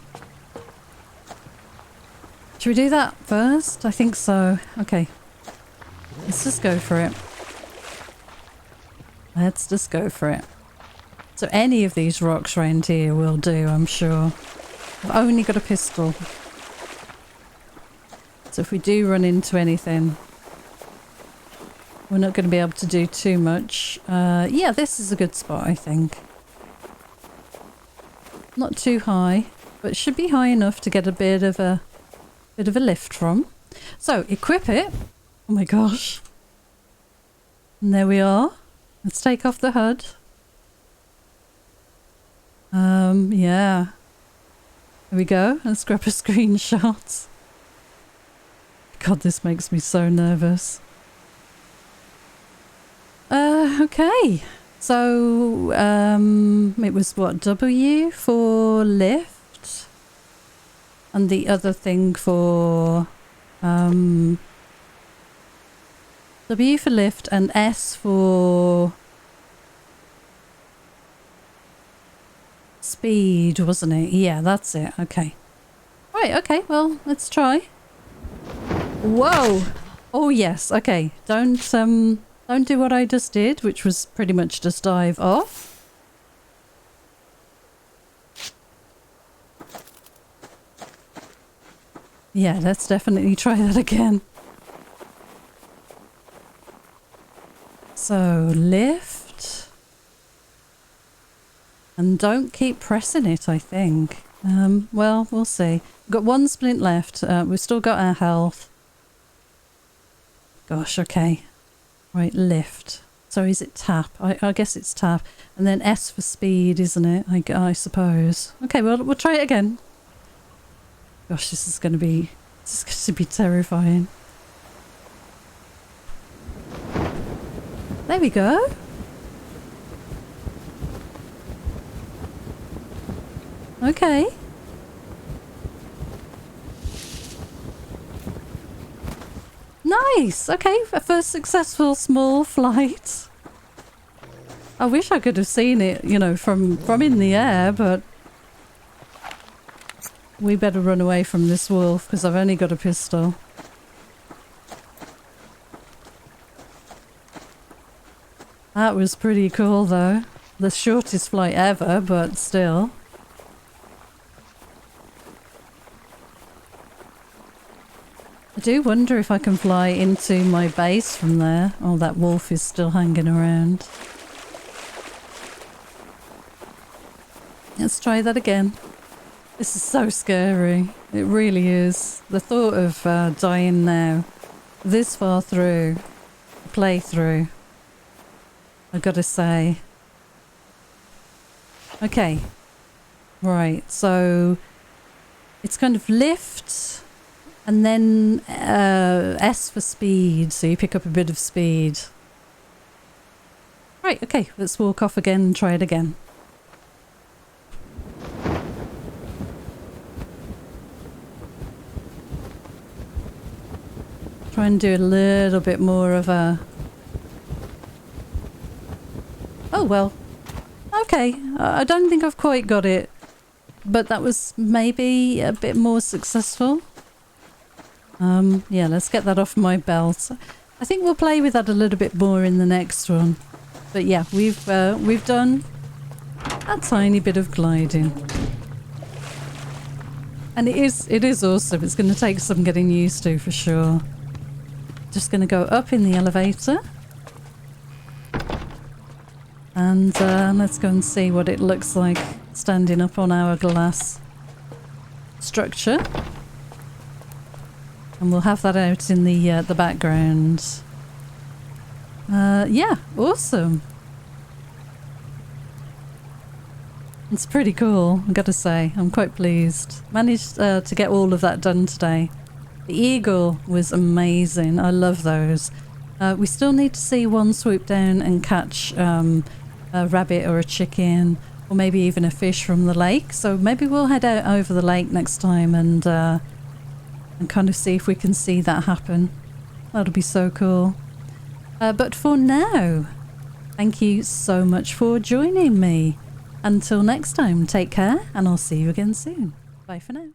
Should we do that first? I think so. Okay. Let's just go for it. Let's just go for it. So any of these rocks around here will do, I'm sure. I've only got a pistol. So if we do run into anything, we're not going to be able to do too much. Yeah, this is a good spot, I think. Not too high, but it should be high enough to get a bit of a lift from. So equip it. Oh my gosh. And there we are. Let's take off the HUD. Yeah. There we go. Let's grab a screenshot. God, this makes me so nervous. Okay. So, it was what? W for lift? And the other thing for, W for lift and S for speed, wasn't it? Yeah, that's it. Okay. Right, okay, well, let's try. Whoa! Oh yes, okay. Don't do what I just did, which was pretty much just dive off. Yeah, let's definitely try that again. So, lift. And don't keep pressing it, I think. Well, we'll see. We've got one splint left. We've still got our health. Gosh, okay. Right, lift. So is it tap? I guess it's tap. And then S for speed, isn't it? I suppose. Okay, well, we'll try it again. Gosh, this is going to be terrifying. There we go. Okay. Nice. Okay, a first successful small flight. I wish I could have seen it, you know, from in the air, but we better run away from this wolf because I've only got a pistol. That was pretty cool though. The shortest flight ever, but still. I do wonder if I can fly into my base from there. Oh, that wolf is still hanging around. Let's try that again. This is so scary. It really is. The thought of dying now, this far through the playthrough, I gotta say. Okay. Right, so it's kind of lift and then S for speed, so you pick up a bit of speed. Right, okay, let's walk off again and try it again. Try and do a little bit more of a... Oh, well. Okay, I don't think I've quite got it, but that was maybe a bit more successful. Yeah, let's get that off my belt. I think we'll play with that a little bit more in the next one. But yeah, we've done a tiny bit of gliding. And it is awesome. It's going to take some getting used to for sure. Just going to go up in the elevator. And let's go and see what it looks like standing up on our glass structure. And we'll have that out in the background. Yeah, awesome. It's pretty cool, I've got to say. I'm quite pleased. Managed to get all of that done today. The eagle was amazing. I love those. We still need to see one swoop down and catch a rabbit or a chicken, or maybe even a fish from the lake. So maybe we'll head out over the lake next time and kind of see if we can see that happen. That'll be so cool. But for now, thank you so much for joining me. Until next time, take care and I'll see you again soon. Bye for now.